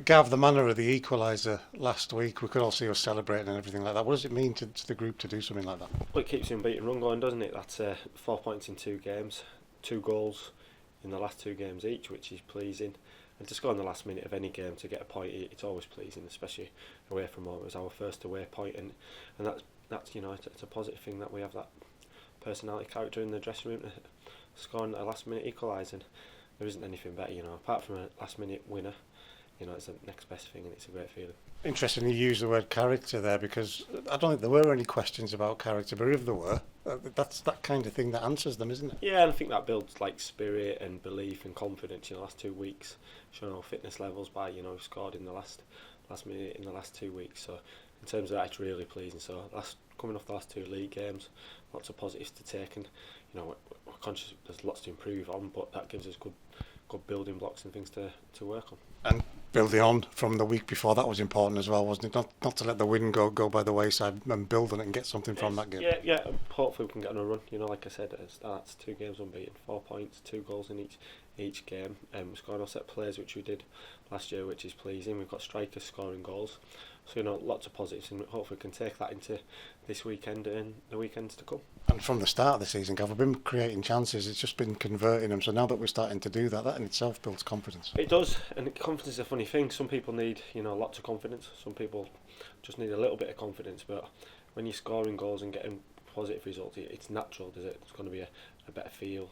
Gav, the manner of the equaliser last week, we could all see us celebrating and everything like that. What does it mean to the group to do something like that? Well, it keeps the unbeaten run going, doesn't it? That's 4 points in 2 games, 2 goals in the last 2 games each, which is pleasing. And to score in the last minute of any game to get a point, it's always pleasing, especially away from home. It was our first away point, and that's it's a positive thing that we have that personality character in the dressing room to scoring a last minute equaliser. And there isn't anything better, apart from a last minute winner. It's the next best thing, and it's a great feeling. Interesting you use the word character there, because I don't think there were any questions about character, but if there were, that's that kind of thing that answers them, isn't it? Yeah, and I think that builds like spirit and belief and confidence in the last 2 weeks, showing our fitness levels by scored in the last minute in the last 2 weeks. So in terms of that, it's really pleasing. So coming off the last 2 league games, lots of positives to take, and we're conscious there's lots to improve on, but that gives us good building blocks and things to work on. And building on from the week before, that was important as well, wasn't it? Not to let the win go by the wayside, and build on it and get something from that game. Yeah. Hopefully we can get on a run. Like I said, that's 2 games unbeaten, 4 points, 2 goals in each game. We're scoring our set plays, which we did last year, which is pleasing. We've got strikers scoring goals, so lots of positives, and hopefully we can take that into this weekend and the weekends to come. And from the start of the season, Gav, we've been creating chances, it's just been converting them. So now that we're starting to do that in itself builds confidence. It does, and confidence is a funny thing. Some people need lots of confidence, some people just need a little bit of confidence, but when you're scoring goals and getting positive results, it's natural, does it? It's going to be a better feel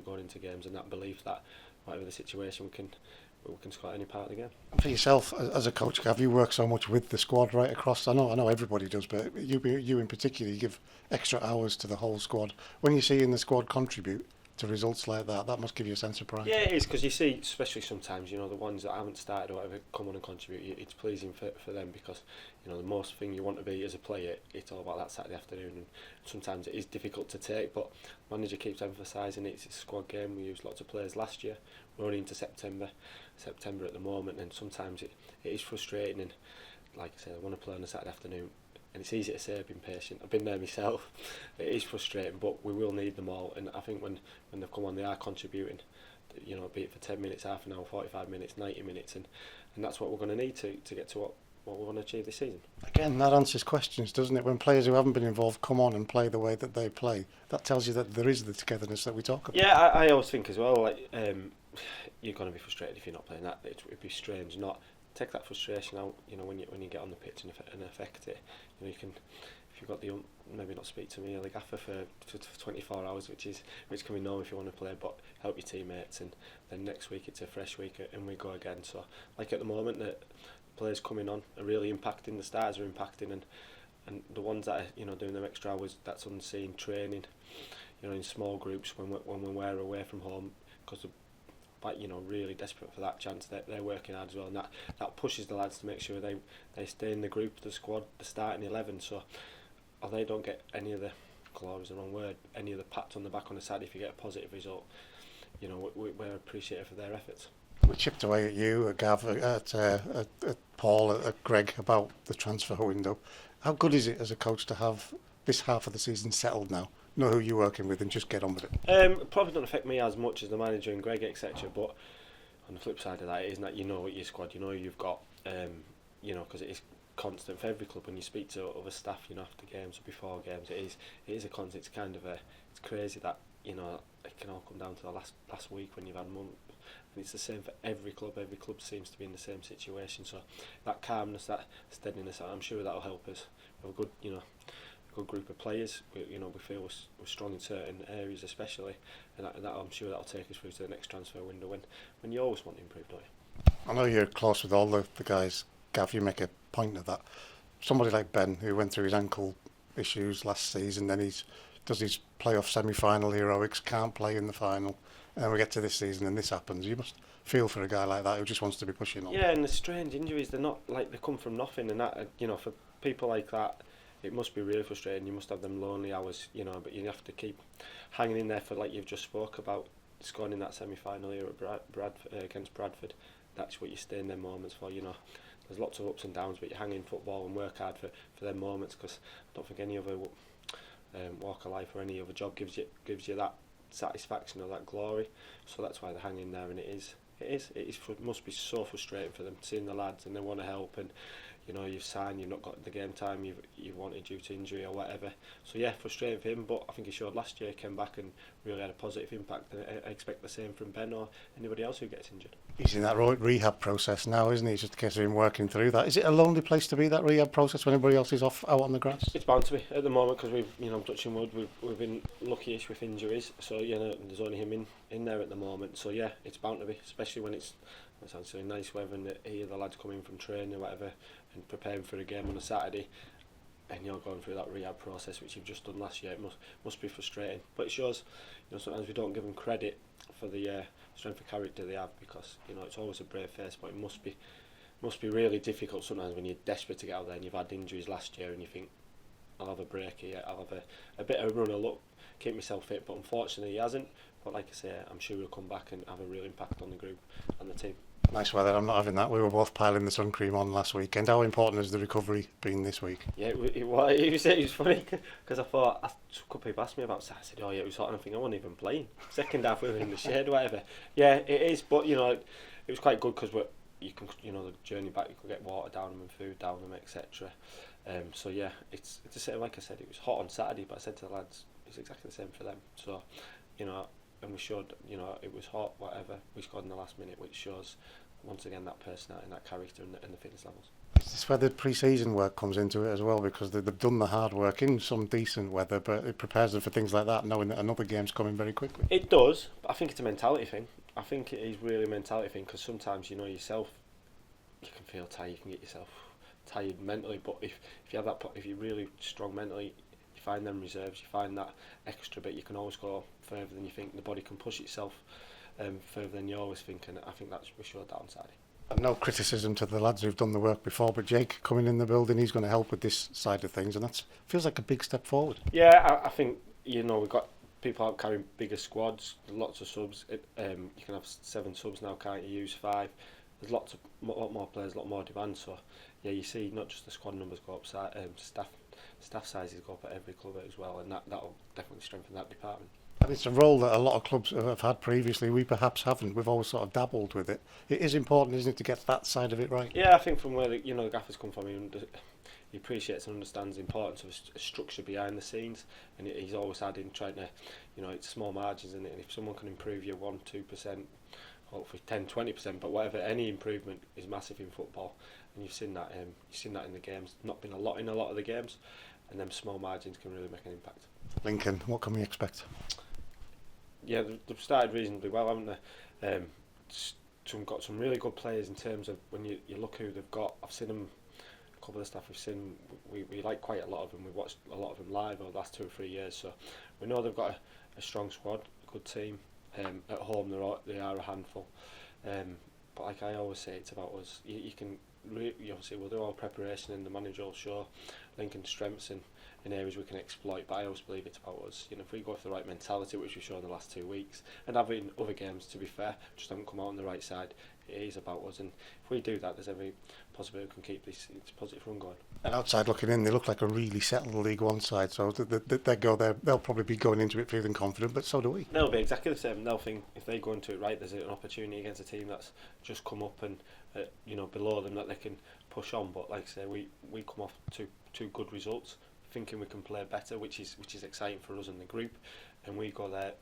going into games, and that belief that whatever the situation, we can score any part of the game. For yourself as a coach, Gav, you work so much with the squad right across. I know everybody does, but you in particular, you give extra hours to the whole squad. When you see in the squad contribute to results like that must give you a sense of pride. Yeah, it is, because you see, especially sometimes, the ones that haven't started or whatever come on and contribute. It's pleasing for them, because the most thing you want to be as a player, it's all about that Saturday afternoon, and sometimes it is difficult to take, but manager keeps emphasising it's a squad game. We used lots of players last year. We're only into September at the moment, and sometimes it is frustrating, and like I said, I want to play on a Saturday afternoon, and it's easy to say I've been patient. I've been there myself. It is frustrating, but we will need them all, and I think when they've come on, they are contributing, be it for 10 minutes, half an hour, 45 minutes, 90 minutes, and that's what we're going to need to get to what we want to achieve this season. Again, that answers questions, doesn't it? When players who haven't been involved come on and play the way that they play, that tells you that there is the togetherness that we talk about. Yeah, I always think as well, like, you're going to be frustrated if you're not playing that. It'd be strange not take that frustration out. When you get on the pitch and affect it. You can, if you've got maybe not speak to me or the gaffer for 24 hours, which can be normal if you want to play, but help your teammates, and then next week it's a fresh week and we go again. So like at the moment, the players coming on are really impacting. The stars are impacting, and the ones that are doing them extra hours, that's unseen training, in small groups when we're away from home, because really desperate for that chance. They're working hard as well, and that pushes the lads to make sure they stay in the group, the squad, the starting 11, so they don't get any of the, glory is the wrong word, any of the pats on the back on the side if you get a positive result. We're appreciative of their efforts. We chipped away at you, at Gav, at Paul, at Greg about the transfer window. How good is it as a coach to have this half of the season settled now? Know who you're working with and just get on with it? Probably don't affect me as much as the manager and Greg, etc. But on the flip side of that, isn't that what your squad, you've got, because it is constant for every club. When you speak to other staff, after games or before games, it is a constant. It's kind of it's crazy that it can all come down to the last week when you've had month. And it's the same for every club. Every club seems to be in the same situation. So that calmness, that steadiness, I'm sure that'll help us. We have a good group of players. We feel we're strong in certain areas, especially, and that I'm sure that'll take us through to the next transfer window. When you always want to improve, don't you? I know you're close with all the guys, Gav. You make a point of that. Somebody like Ben, who went through his ankle issues last season, then does his playoff semi-final heroics, can't play in the final, and we get to this season and this happens. You must feel for a guy like that who just wants to be pushing on. Yeah, and the strange injuries, they're not like they come from nothing, and that for people like that, it must be really frustrating. You must have them lonely hours, but you have to keep hanging in there for, like you've just spoke about, scoring in that semi-final here at against Bradford. That's what you stay in them moments for. There's lots of ups and downs, but you hang in football and work hard for them moments, because I don't think any other walk of life or any other job gives you that satisfaction or that glory. So that's why they're hanging there, and it It must be so frustrating for them seeing the lads and they want to help, and you've signed, you've not got the game time you wanted due to injury or whatever. So yeah, frustrating for him, but I think he showed last year, came back and really had a positive impact, and I expect the same from Ben or anybody else who gets injured. He's in that rehab process now, isn't he? It's just a case of him working through that. Is it a lonely place to be, that rehab process, when everybody else is off out on the grass? It's bound to be at the moment because touching wood, we've been lucky-ish with injuries, so there's only him in there at the moment. So yeah, it's bound to be, especially when it sounds really nice weather and the lads come in from training or whatever and preparing for a game on a Saturday, and you're going through that rehab process which you've just done last year. It must be frustrating, but it shows sometimes we don't give them credit for the strength of character they have, because it's always a brave face, but it must be really difficult sometimes when you're desperate to get out there and you've had injuries last year and you think, I'll have a break here, I'll have a bit of a run, look, keep myself fit, but unfortunately he hasn't. But like I say, I'm sure he'll come back and have a real impact on the group and the team. Nice weather, I'm not having that. We were both piling the sun cream on last weekend. How important has the recovery been this week? Yeah, it was funny because I thought, a couple of people asked me about Saturday. I said, oh yeah, it was hot, and I think I wasn't even playing. Second half we were in the shade, whatever. Yeah, it is, but it was quite good because you can, the journey back, you could get water down them and food down them, etc. So yeah, it's the same. Like I said, it was hot on Saturday, but I said to the lads, it's exactly the same for them. So, and we showed, it was hot, whatever. We scored in the last minute, which shows once again that personality and that character and the fitness levels. Is this where the pre-season work comes into it as well? Because they've done the hard work in some decent weather, but it prepares them for things like that, knowing that another game's coming very quickly. It does, but I think it's a mentality thing. I think it is really a mentality thing, because sometimes yourself, you can feel tired, you can get yourself tired mentally, but if you have that, if you're really strong mentally, you find them reserves, you find that extra bit, you can always go further than you think. The body can push itself further than you always think, and I think that's we showed that on Saturday. And no criticism to the lads who've done the work before, but Jake coming in the building, he's going to help with this side of things, and that feels like a big step forward. Yeah, I think we've got people out carrying bigger squads, lots of subs. You can have 7 subs now, can't you? Use 5. There's lot more players, a lot more demand. So yeah, you see not just the squad numbers go up, staff sizes go up at every club as well, and that'll definitely strengthen that department. And it's a role that a lot of clubs have had previously. We perhaps haven't. We've always sort of dabbled with it. It is important, isn't it, to get that side of it right? Yeah, I think from where the gaffers come from, he appreciates and understands the importance of a structure behind the scenes, and he's always trying to, it's small margins, and if someone can improve you 1-2%, hopefully 10-20%, but whatever, any improvement is massive in football, and you've seen that in the games. Not been a lot in a lot of the games, and them small margins can really make an impact. Lincoln, what can we expect? Yeah, they've started reasonably well, haven't they? Got some really good players in terms of when you look who they've got. I've seen them, a couple of the stuff we've seen, we like quite a lot of them. We've watched a lot of them live over the last 2 or 3 years, so we know they've got a strong squad, a good team. At home they are a handful, but like I always say, it's about us. You can obviously we'll do all preparation and the manager will show Lincoln's strengths in areas we can exploit, but I always believe it's about us. If we go with the right mentality, which we've shown the last 2 weeks, and having other games, to be fair, just haven't come out on the right side, it is about us, and if we do that, there's every possibility we can keep this positive run going. And outside looking in, they look like a really settled League One side, so they go there, they'll probably be going into it feeling confident, but so do we. They'll be exactly the same. They'll think if they go into it right, there's an opportunity against a team that's just come up and below them that they can push on. But like I say, we come off two good results, thinking we can play better, which is exciting for us in the group, and we go there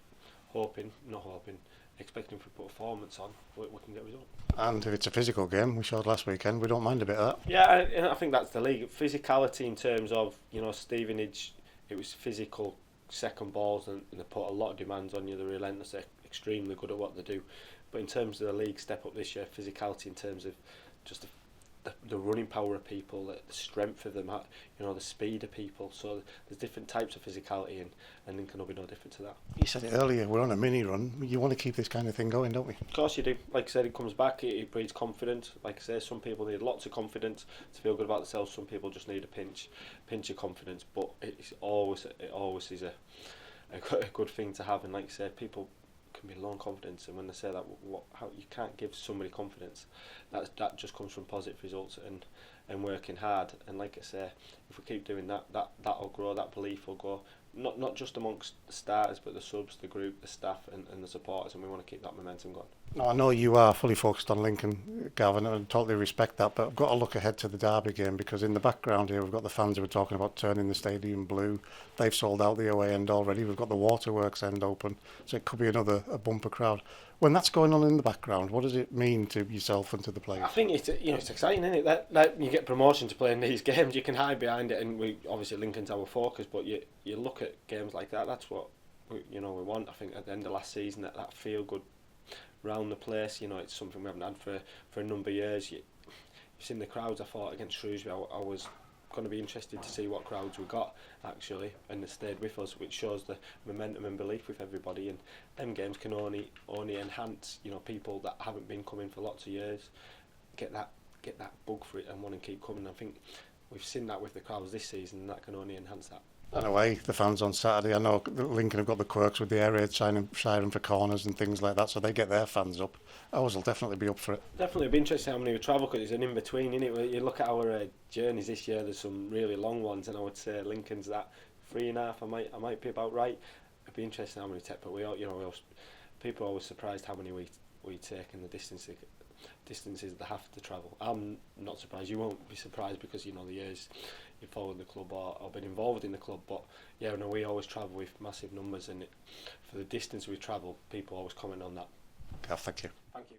expecting for performance on, we can get a result. And if it's a physical game, we showed last weekend, we don't mind a bit of that. Yeah, I think that's the league. Physicality in terms of, Stevenage, it was physical second balls, and they put a lot of demands on you. They're relentless, they're extremely good at what they do. But in terms of the league step up this year, physicality in terms of just the running power of people, the strength of them, the speed of people. So there's different types of physicality, and Lincoln will be no different to that. You said it earlier, we're on a mini run. You want to keep this kind of thing going, don't we? Of course you do. Like I said, it comes back, it breeds confidence. Like I say, some people need lots of confidence to feel good about themselves. Some people just need a pinch of confidence. But it always is a good thing to have. And like I say, people can be low on confidence, and when they say that, how you can't give somebody confidence, that just comes from positive results and working hard. And like I say, if we keep doing that'll grow, that belief will grow. not just amongst the starters, but the subs, the group, the staff, and the supporters, and we want to keep that momentum going. No, I know you are fully focused on Lincoln, Gavin, and I totally respect that, but I've got to look ahead to the Derby game because in the background here we've got the fans who are talking about turning the stadium blue. They've sold out the away end already. We've got the waterworks end open, so it could be another a bumper crowd. When that's going on in the background, what does it mean to yourself and to the players? I think it's exciting, isn't it? That you get promotion to play in these games, you can hide behind it, and we obviously Lincoln's our focus, but you look at games like that. That's what we want. I think at the end of last season, that feel good round the place. It's something we haven't had for a number of years. You've seen the crowds. I thought against Shrewsbury, I was going to be interested to see what crowds we got actually, and they stayed with us, which shows the momentum and belief with everybody. And them games can only enhance people that haven't been coming for lots of years get that bug for it and want to keep coming. I think we've seen that with the crowds this season, and that can only enhance that. Anyway, the fans on Saturday, I know Lincoln have got the quirks with the air raid siren for corners and things like that, so they get their fans up. Ours will definitely be up for it. Definitely be interesting how many we travel, because it's an in-between, isn't it? You look at our journeys this year, there's some really long ones, and I would say Lincoln's that 3.5, I might be about right. It'd be interesting how many take, but people are always surprised how many we take and the distances they have to travel. I'm not surprised. You won't be surprised because the years you followed the club or been involved in the club. But yeah, no, we always travel with massive numbers, and for the distance we travel, people always comment on that. Gav, thank you. Thank you.